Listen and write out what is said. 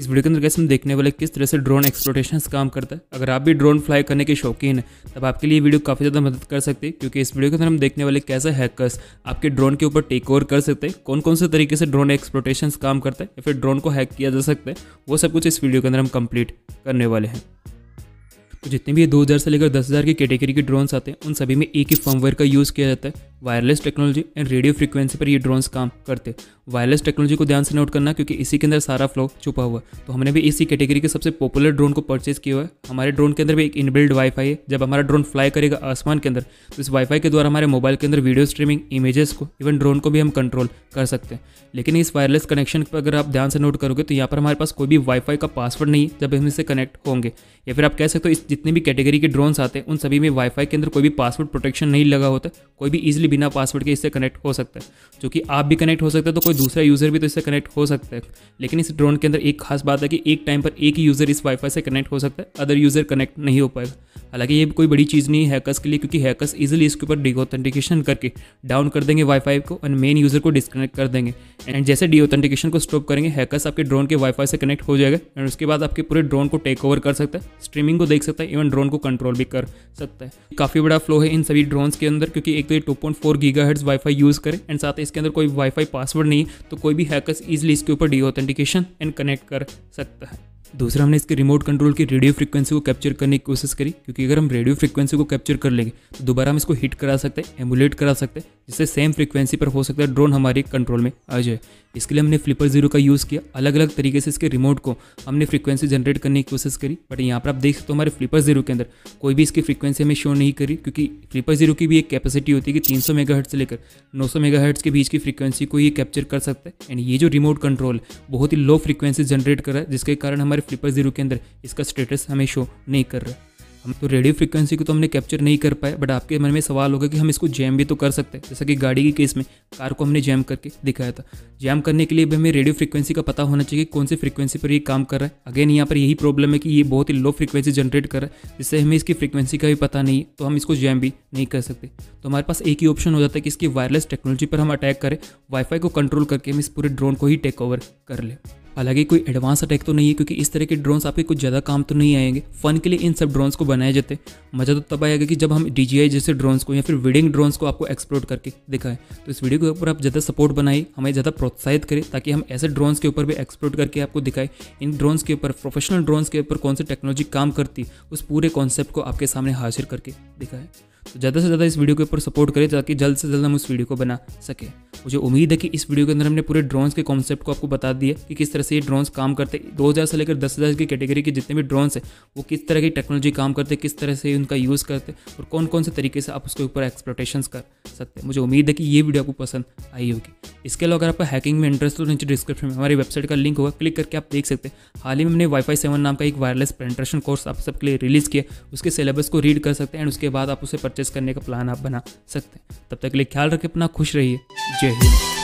इस वीडियो के अंदर कैसे हम देखने वाले किस तरह से ड्रोन एक्सप्लोटेशन काम करता है। अगर आप भी ड्रोन फ्लाई करने के शौकीन हैं तब आपके लिए वीडियो काफ़ी ज़्यादा मदद कर सकती है, क्योंकि इस वीडियो के अंदर हम देखने वाले कैसे हैकर्स आपके ड्रोन के ऊपर टेक ओवर कर सकते हैं, कौन कौन से तरीके से ड्रोन एक्सप्लोटेशन काम करता है या फिर ड्रोन को हैक किया जा सकता है, वो सब कुछ इस वीडियो के अंदर हम कंप्लीट करने वाले हैं। तो जितने भी 2000 से लेकर 10,000 की कैटेगरी के ड्रोन्स आते हैं उन सभी में एक ही फर्मवेयर का यूज़ किया जाता है। Wireless technology and radio frequency पर ये ड्रोन्स काम करते हैं। वायरलेस टेक्नोलॉजी को ध्यान से नोट करना, क्योंकि इसी के अंदर सारा फ्लो छुपा हुआ है। तो हमने भी इसी कैटेगरी के सबसे पॉपुलर ड्रोन को परचेज किया हुआ है। हमारे ड्रोन के अंदर भी एक इनबिल्ड वाईफाई है। जब हमारा ड्रोन फ्लाई करेगा आसमान के अंदर तो इस वाईफाई के द्वारा हमारे मोबाइल के अंदर वीडियो स्ट्रीमिंग, इमेजेस को, इवन ड्रोन को भी हम कंट्रोल कर सकते हैं। लेकिन इस वायरलेस कनेक्शन पर अगर आप ध्यान से नोट करोगे तो यहाँ पर हमारे पास कोई भी वाईफाई का पासवर्ड नहीं है जब हम इससे कनेक्ट होंगे, या फिर आप कह सकते हो इस जितने भी कैटेगरी के ड्रोन्स आते हैं उन सभी में वाईफाई के अंदर कोई भी पासवर्ड प्रोटेक्शन नहीं लगा होता। कोई भी इजीली बिना पासवर्ड के इससे कनेक्ट हो सकता है, जो कि आप भी कनेक्ट हो सकते हैं तो कोई दूसरा यूज़र भी तो इससे कनेक्ट हो सकता है। लेकिन इस ड्रोन के अंदर एक खास बात है कि एक टाइम पर एक ही यूज़र इस वाईफाई से कनेक्ट हो सकता है, अदर यूज़र कनेक्ट नहीं हो पाएगा। हालांकि ये कोई बड़ी चीज़ नहीं है हैकर्स के लिए, क्योंकि हैकर्स इजीली इसके ऊपर डीऑथेंटिकेशन करके डाउन कर देंगे वाईफाई को और मेन यूज़र को डिस्कनेक्ट कर देंगे। एंड जैसे डीऑथेंटिकेशन को स्टॉप करेंगे हैकर्स आपके ड्रोन के वाईफाई से कनेक्ट हो जाएगा एंड उसके बाद आपके पूरे ड्रोन को टेक ओवर कर सकता है, स्ट्रीमिंग को देख सकता है, इवन ड्रोन को कंट्रोल भी कर सकता है। काफ़ी बड़ा फ्लो है इन सभी ड्रोन्स के अंदर, क्योंकि एक तो ये 2.4 गीगाहर्ट्ज़ वाईफाई यूज़ करें एंड साथ ही इसके अंदर कोई वाईफाई पासवर्ड नहीं है, तो कोई भी हैकर्स इजीली इसके ऊपर डीऑथेंटिकेशन एंड कनेक्ट कर सकता है। दूसरा, हमने इसके रिमोट कंट्रोल की रेडियो फ्रीक्वेंसी को कैप्चर करने की कोशिश करी, क्योंकि अगर हम रेडियो फ्रीक्वेंसी को कैप्चर कर लेंगे तो दोबारा हम इसको हिट करा सकते हैं, एमुलेट करा सकते हैं, जिससे सेम फ्रीक्वेंसी पर हो सकता है ड्रोन हमारे कंट्रोल में आ जाए। इसके लिए हमने फ्लिपर जीरो का यूज़ किया। अलग अलग तरीके से इसके रिमोट को हमने फ्रीक्वेंसी जनरेट करने की कोशिश करी, बट यहाँ पर आप देख सकते हो हमारे फ्लिपर जीरो के अंदर कोई भी इसकी फ्रीक्वेंसी हमें शो नहीं करी, क्योंकि फ्लिपर जीरो की भी एक कैपेसिटी होती है कि 300 मेगाहर्ट्ज़ से लेकर 900 मेगाहर्ट्ज़ के बीच की फ्रीक्वेंसी को ये कैप्चर कर सकता है। एंड ये जो रिमोट कंट्रोल बहुत ही लो फ्रीक्वेंसी जनरेट कर रहा है, जिसके कारण हमारे फ्लिपर जीरो के अंदर इसका स्टेटस हमें शो नहीं कर रहा। हम तो रेडियो फ्रीक्वेंसी को तो हमने कैप्चर नहीं कर पाए, बट आपके मन में सवाल होगा कि हम इसको जैम भी तो कर सकते हैं। जैसा कि गाड़ी के केस में कार को हमने जैम करके दिखाया था। जैम करने के लिए भी हमें रेडियो फ्रीक्वेंसी का पता होना चाहिए कि कौन सी फ्रीक्वेंसी पर ये काम कर रहा है। अगेन यहाँ पर यही प्रॉब्लम है कि ये बहुत ही लो फ्रीक्वेंसी जनरेट कर रहा है, जिससे हमें इसकी फ्रीक्वेंसी का भी पता नहीं है, तो हम इसको जैम भी नहीं कर सकते। तो हमारे पास एक ही ऑप्शन हो जाता है कि इसकी वायरलेस टेक्नोलॉजी पर हम अटैक करें, वाईफाई को कंट्रोल करके हम इस पूरे ड्रोन को ही टेक ओवर कर लें। हालांकि कोई एडवांस अटैक तो नहीं है, क्योंकि इस तरह के ड्रोन्स आपके कुछ ज़्यादा काम तो नहीं आएंगे। फन के लिए इन सब ड्रोन्स को बनाए जाते हैं। मज़ा तो तब आएगा कि जब हम DJI जैसे ड्रोन्स को या फिर विडिंग ड्रोन्स को आपको एक्सप्लोर करके दिखाएं। तो इस वीडियो के ऊपर आप ज़्यादा सपोर्ट बनाइए, हमें ज़्यादा प्रोत्साहित करें, ताकि हम ऐसे ड्रोन्स के ऊपर भी एक्सप्लोर करके आपको दिखाएं। इन ड्रोन्स के ऊपर, प्रोफेशनल ड्रोन्स के ऊपर कौन सी टेक्नोलॉजी काम करती है, उस पूरे कॉन्सेप्ट को आपके सामने हाजिर करके दिखाएं। तो ज़्यादा से ज़्यादा इस वीडियो के ऊपर सपोर्ट करें, ताकि जल्द से जल्द हम उस वीडियो को बना सकें। मुझे उम्मीद है कि इस वीडियो के अंदर हमने पूरे ड्रोन्स के कॉन्सेप्ट को आपको बता दिया कि किस तरह से ये ड्रोन्स काम करते हैं। 2000 से लेकर 10,000 की कैटेगरी के जितने भी ड्रोन्स हैं वो किस तरह की टेक्नोलॉजी काम करते हैं, किस तरह से उनका यूज़ करते हैं और कौन कौन से तरीके से आप उसके ऊपर एक्सप्लोटेशंस कर सकते हैं। मुझे उम्मीद है कि ये वीडियो आपको पसंद आई होगी। इसके अलावा अगर आपका हैकिंग में इंटरेस्ट हो तो नीचे डिस्क्रिप्शन में हमारी वेबसाइट का लिंक होगा, क्लिक करके आप देख सकते हैं। हाल ही में हमने वाईफाई 7 नाम का एक वायरलेस पेनिट्रेशन कोर्स आप सबके लिए रिलीज़ किया, उसके सिलेबस को रीड कर सकते हैं एंड उसके बाद आप उसे परचेस करने का प्लान आप बना सकते हैं। तब तक के लिए ख्याल रखें अपना, खुश रहिए। जय हिंद।